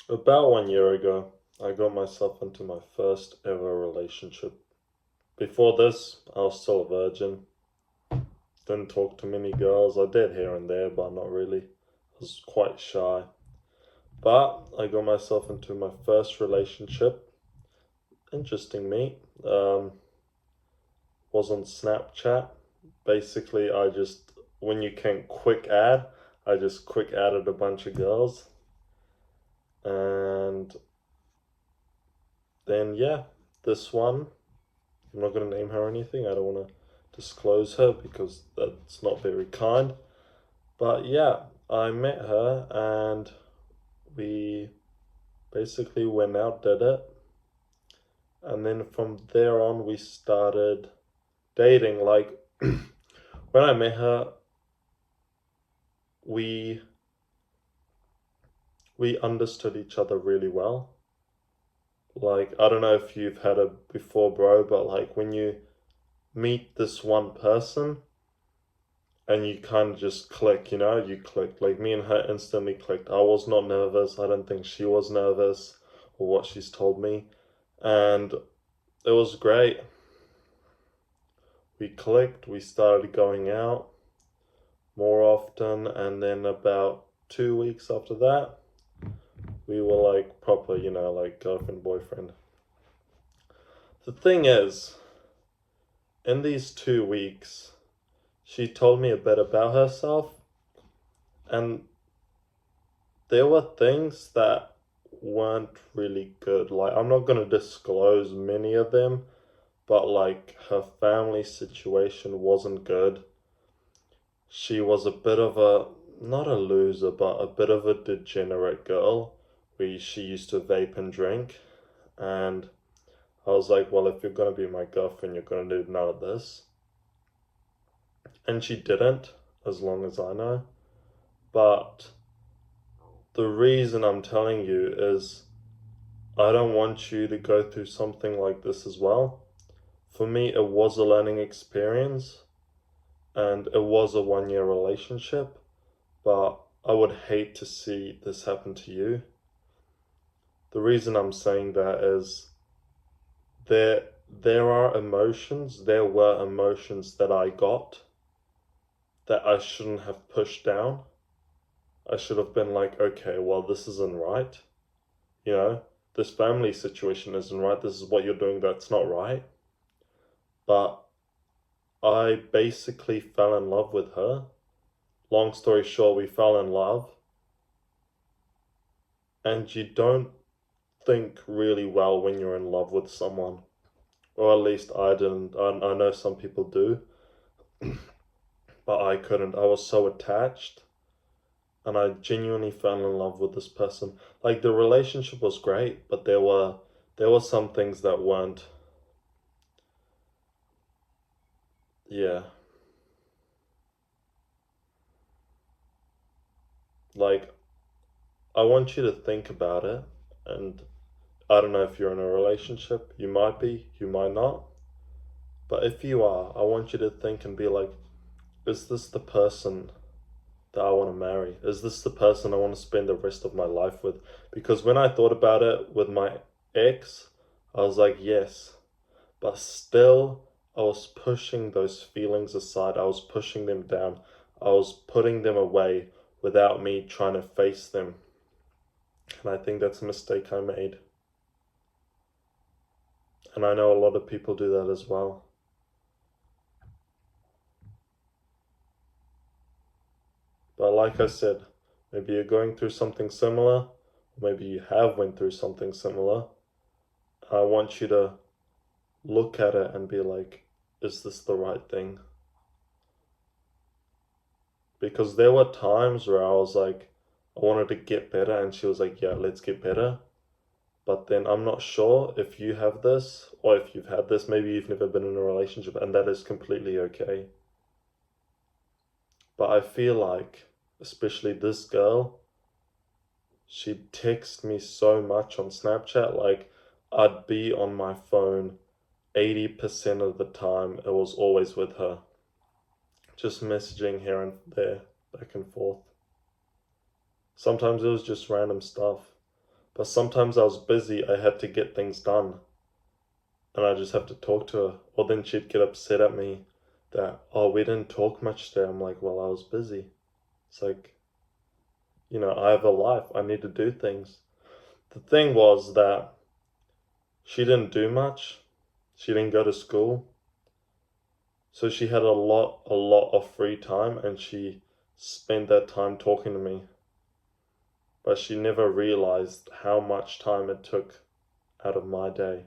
About 1 year ago, I got myself into my first ever relationship. Before this, I was still a virgin. Didn't talk to many girls. I did here and there, but not really. I was quite shy. But I got myself into my first relationship. Interesting meet. Was on Snapchat. Basically, when you can quick add, I just quick added a bunch of girls. And then, yeah, this one, I'm not going to name her or anything. I don't want to disclose her because that's not very kind. But yeah, I met her and we basically went out, did it. And then from there on, we started dating. Like, when I met her, we understood each other really well. Like, I don't know if you've had it before, bro, but like when you meet this one person and you kind of just click, you click. Like me and her instantly clicked. I was not nervous. I don't think she was nervous or what she's told me. And it was great. We clicked, we started going out more often, and then about 2 weeks after that, we were like proper, like girlfriend, boyfriend. The thing is, in these 2 weeks, she told me a bit about herself, and there were things that weren't really good. Like, I'm not going to disclose many of them, but like her family situation wasn't good. She was a bit of not a loser, but a bit of a degenerate girl. She used to vape and drink, and I was like, well, if you're going to be my girlfriend, you're going to do none of this. And she didn't, as long as I know. But the reason I'm telling you is I don't want you to go through something like this as well. For me, it was a learning experience and it was a 1 year relationship, but I would hate to see this happen to you. The reason I'm saying that is there there were emotions that I got that I shouldn't have pushed down. I should have been like, okay, well, this isn't right. You know, this family situation isn't right. This is what you're doing that's not right. But I basically fell in love with her. Long story short, we fell in love. And you don't think really well when you're in love with someone. Or at least I didn't. I know some people do. But I couldn't. I was so attached. And I genuinely fell in love with this person. Like, the relationship was great, but there were some things that weren't. Yeah. Like, I want you to think about it, and I don't know if you're in a relationship, you might be, you might not, but if you are, I want you to think and be like, is this the person that I want to marry? Is this the person I want to spend the rest of my life with? Because when I thought about it with my ex, I was like, yes, but still, I was pushing those feelings aside, I was pushing them down, I was putting them away without me trying to face them. And I think that's a mistake I made. And I know a lot of people do that as well. But like I said, maybe you're going through something similar, or maybe you have went through something similar. I want you to look at it and be like, is this the right thing? Because there were times where I was like, I wanted to get better, and she was like, yeah, let's get better. But then I'm not sure if you have this, or if you've had this, maybe you've never been in a relationship, and that is completely okay. But I feel like, especially this girl, she'd text me so much on Snapchat, like I'd be on my phone 80% of the time, it was always with her. Just messaging here and there, back and forth. Sometimes it was just random stuff. But sometimes I was busy, I had to get things done, and I just have to talk to her. Or then she'd get upset at me that, oh, we didn't talk much today. I'm like, well, I was busy. It's like, I have a life, I need to do things. The thing was that she didn't do much. She didn't go to school. So she had a lot of free time, and she spent that time talking to me. But she never realized how much time it took out of my day.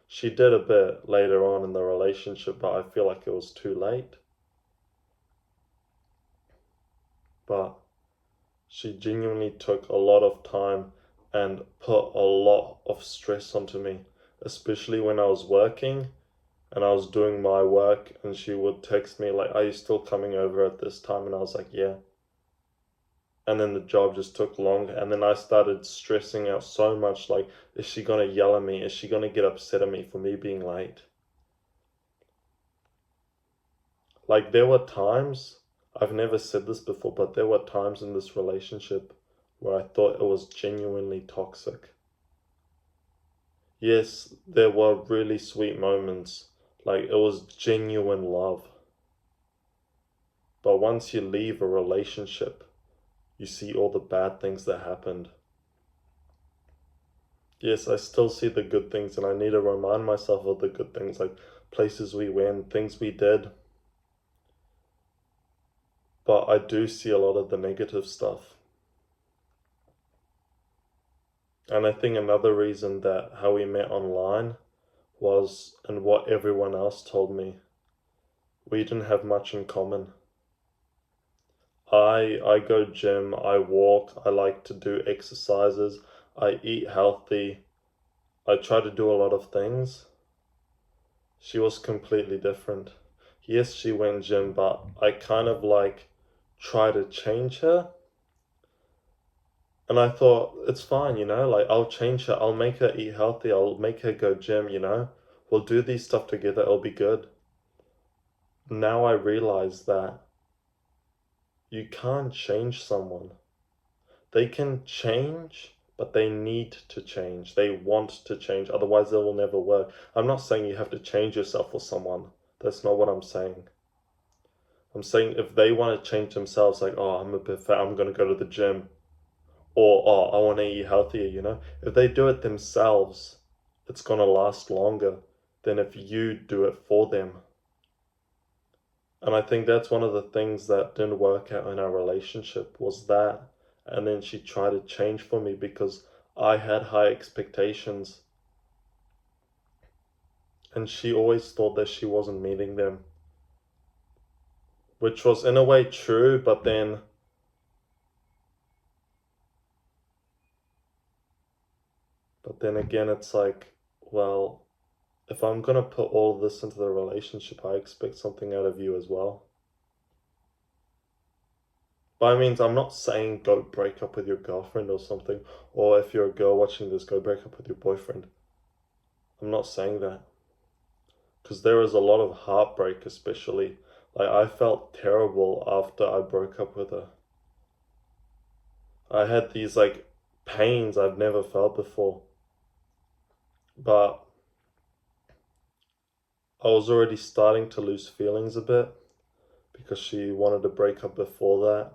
She did a bit later on in the relationship, but I feel like it was too late. But she genuinely took a lot of time and put a lot of stress onto me, especially when I was working and I was doing my work, and she would text me like, are you still coming over at this time? And I was like, yeah. And then the job just took long, and then I started stressing out so much, like, is she gonna yell at me? Is she gonna get upset at me for me being late? Like, there were times, I've never said this before, but there were times in this relationship where I thought it was genuinely toxic. Yes, there were really sweet moments, like it was genuine love. But once you leave a relationship, you see all the bad things that happened. Yes, I still see the good things, and I need to remind myself of the good things, like places we went, things we did. But I do see a lot of the negative stuff. And I think another reason that how we met online was, and what everyone else told me, we didn't have much in common. I go gym, I walk, I like to do exercises, I eat healthy, I try to do a lot of things. She was completely different. Yes, she went gym, but I kind of like try to change her. And I thought, it's fine, like I'll change her, I'll make her eat healthy, I'll make her go gym, we'll do these stuff together, it'll be good. Now I realize that you can't change someone. They can change, but they need to change. They want to change, otherwise it will never work. I'm not saying you have to change yourself for someone. That's not what I'm saying. I'm saying if they want to change themselves, like, oh, I'm a bit fat, I'm going to go to the gym. Or, oh, I want to eat healthier, If they do it themselves, it's going to last longer than if you do it for them. And I think that's one of the things that didn't work out in our relationship, was that. And then she tried to change for me because I had high expectations. And she always thought that she wasn't meeting them. Which was in a way true, but then again, it's like, well, if I'm gonna put all of this into the relationship, I expect something out of you as well. By means, I'm not saying go break up with your girlfriend or something, or if you're a girl watching this, go break up with your boyfriend. I'm not saying that. Because there is a lot of heartbreak, especially. Like, I felt terrible after I broke up with her. I had these, like, pains I've never felt before. But I was already starting to lose feelings a bit, because she wanted to break up before that,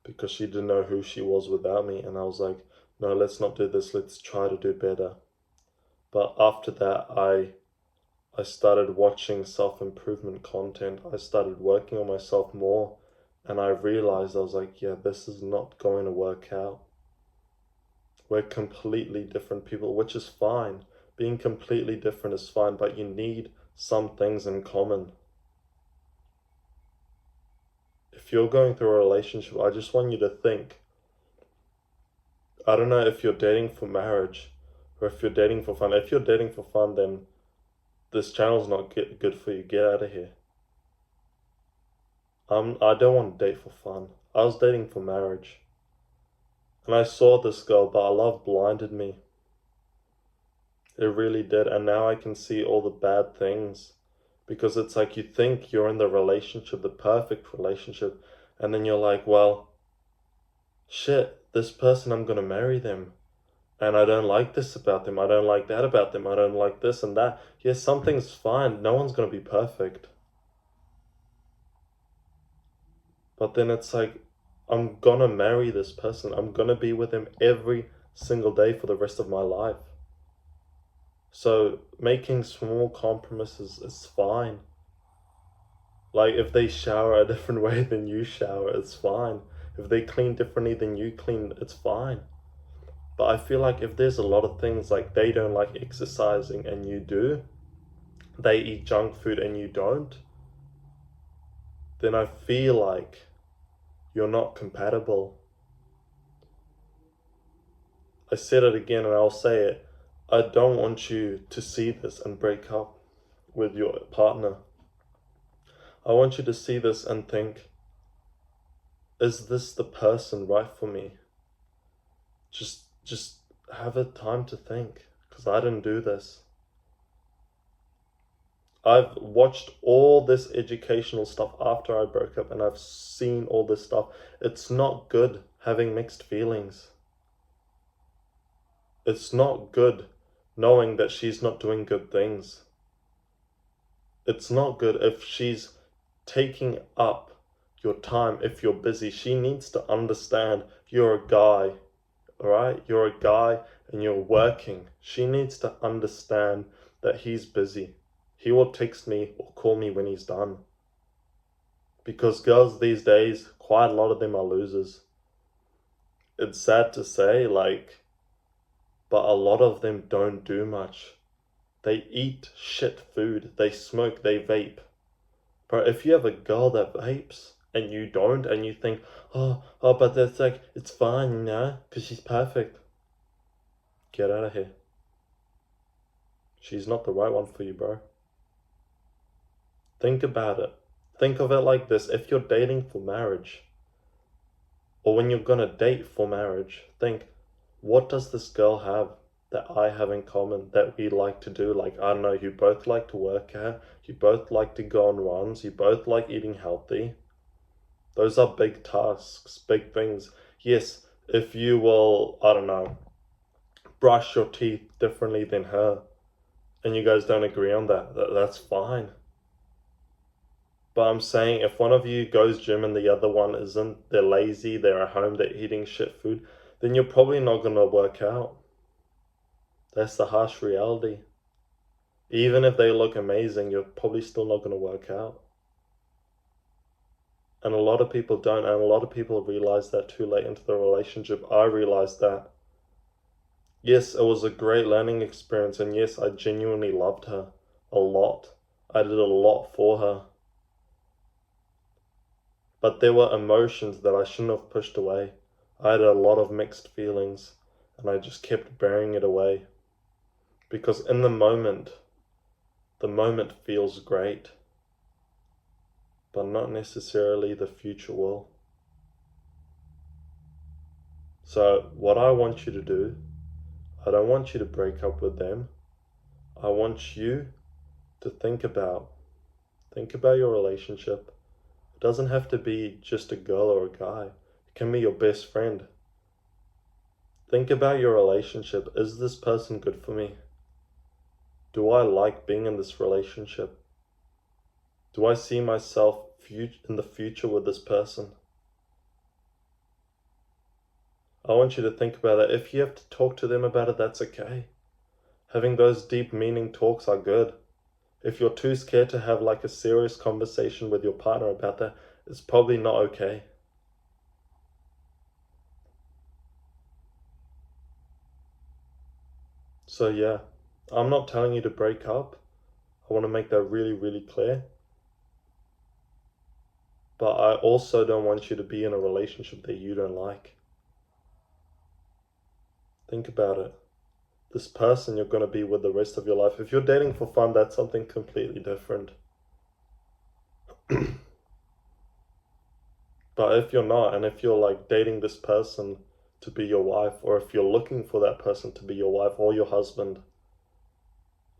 because she didn't know who she was without me. And I was like, no, let's not do this, let's try to do better. But after that, I started watching self-improvement content. I started working on myself more, and I realized, I was like, yeah, this is not going to work out. We're completely different people, which is fine. Being completely different is fine, but you need some things in common. If you're going through a relationship, I just want you to think, I don't know if you're dating for marriage or if you're dating for fun. If you're dating for fun, then this channel's not good for you. Get out of here. I don't want to date for fun. I was dating for marriage. And I saw this girl, but love blinded me. It really did. And now I can see all the bad things. Because it's like you think you're in the relationship, the perfect relationship. And then you're like, well, shit, this person, I'm going to marry them. And I don't like this about them. I don't like that about them. I don't like this and that. Yes, something's fine. No one's going to be perfect. But then it's like, I'm going to marry this person. I'm going to be with him every single day for the rest of my life. So making small compromises is fine. Like if they shower a different way than you shower, it's fine. If they clean differently than you clean, it's fine. But I feel like if there's a lot of things like they don't like exercising and you do, they eat junk food and you don't, then I feel like you're not compatible. I said it again and I'll say it. I don't want you to see this and break up with your partner. I want you to see this and think, is this the person right for me? Just have a time to think, because I didn't do this. I've watched all this educational stuff after I broke up and I've seen all this stuff. It's not good having mixed feelings. It's not good knowing that she's not doing good things. It's not good if she's taking up your time if you're busy. She needs to understand you're a guy, all right? You're a guy and you're working. She needs to understand that he's busy. He will text me or call me when he's done. Because girls these days, quite a lot of them are losers. It's sad to say, but a lot of them don't do much. They eat shit food, they smoke, they vape. But if you have a girl that vapes and you don't, and you think, but that's like, it's fine, you know, because she's perfect. Get out of here. She's not the right one for you, bro. Think about it. Think of it like this. If you're dating for marriage, or when you're gonna date for marriage, think, what does this girl have that I have in common that we like to do? Like, I don't know, you both like to work out, you both like to go on runs, you both like eating healthy. Those are big tasks, big things. Yes, if you will, I don't know, brush your teeth differently than her, and you guys don't agree on that's fine. But I'm saying if one of you goes gym and the other one isn't, they're lazy, they're at home, they're eating shit food, then you're probably not gonna work out. That's the harsh reality. Even if they look amazing, you're probably still not gonna work out. And a lot of people don't, and a lot of people realize that too late into the relationship. I realized that. Yes, it was a great learning experience, and yes, I genuinely loved her a lot. I did a lot for her. But there were emotions that I shouldn't have pushed away. I had a lot of mixed feelings, and I just kept burying it away. Because in the moment feels great, but not necessarily the future will. So what I want you to do, I don't want you to break up with them. I want you to think about your relationship. It doesn't have to be just a girl or a guy. It can be your best friend. Think about your relationship. Is this person good for me? Do I like being in this relationship? Do I see myself in the future with this person? I want you to think about that. If you have to talk to them about it, that's okay. Having those deep meaning talks are good. If you're too scared to have like a serious conversation with your partner about that, it's probably not okay. So yeah, I'm not telling you to break up. I want to make that really, really clear. But I also don't want you to be in a relationship that you don't like. Think about it. This person you're going to be with the rest of your life. If you're dating for fun, that's something completely different. But if you're not, and if you're like dating this person to be your wife, or if you're looking for that person to be your wife or your husband,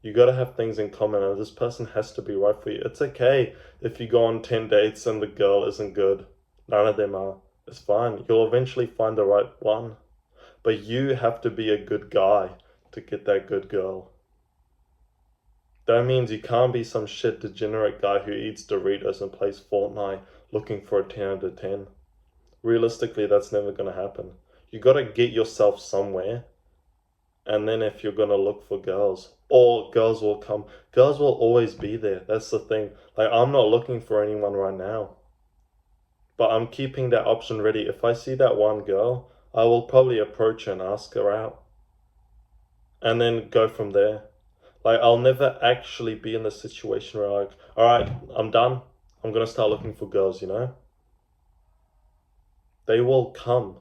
you got to have things in common, and this person has to be right for you. It's okay if you go on 10 dates and the girl isn't good. None of them are. It's fine. You'll eventually find the right one. But you have to be a good guy to get that good girl. That means you can't be some shit degenerate guy who eats Doritos and plays Fortnite looking for a 10 out of 10. Realistically, that's never going to happen. You got to get yourself somewhere. And then if you're going to look for girls, or girls will come, girls will always be there. That's the thing. Like, I'm not looking for anyone right now. But I'm keeping that option ready. If I see that one girl, I will probably approach her and ask her out. And then go from there. Like, I'll never actually be in the situation where like, all right, I'm done. I'm going to start looking for girls, you know? They will come.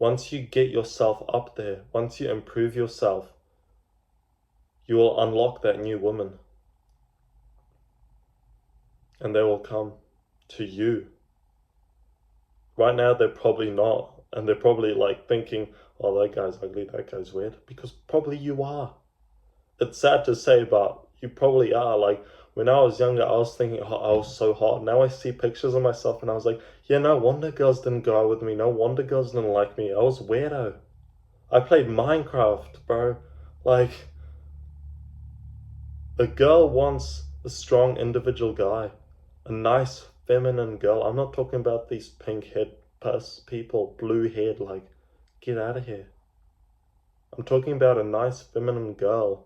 Once you get yourself up there, once you improve yourself, you will unlock that new woman. And they will come to you. Right now, they're probably not. And they're probably like thinking, oh, that guy's ugly, that guy's weird. Because probably you are. It's sad to say, but you probably are. Like, when I was younger, I was thinking, oh, I was so hot. Now I see pictures of myself and I was like, yeah, no wonder girls didn't go out with me. No wonder girls didn't like me. I was weirdo. I played Minecraft, bro. Like, a girl wants a strong individual guy. A nice feminine girl. I'm not talking about these pink-haired people, blue-haired, like, get out of here. I'm talking about a nice feminine girl.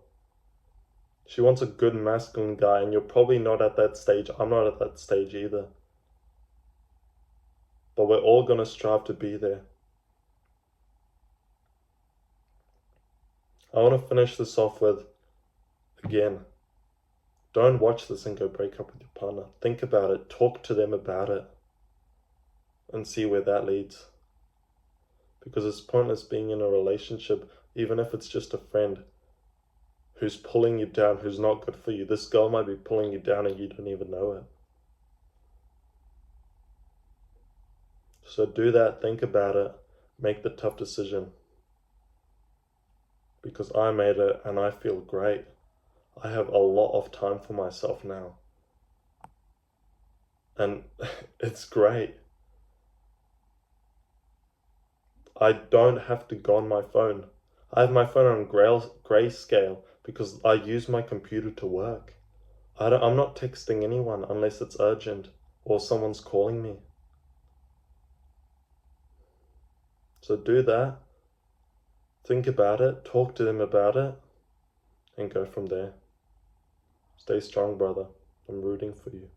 She wants a good masculine guy, and you're probably not at that stage. I'm not at that stage either. But we're all going to strive to be there. I want to finish this off with, again, don't watch this and go break up with your partner. Think about it. Talk to them about it. And see where that leads. Because it's pointless being in a relationship, even if it's just a friend, who's pulling you down, who's not good for you. This girl might be pulling you down and you don't even know it. So do that, think about it, make the tough decision. Because I made it and I feel great. I have a lot of time for myself now. And it's great. I don't have to go on my phone. I have my phone on grayscale because I use my computer to work. I'm not texting anyone unless it's urgent or someone's calling me. So do that. Think about it, talk to them about it, and go from there. Stay strong, brother. I'm rooting for you.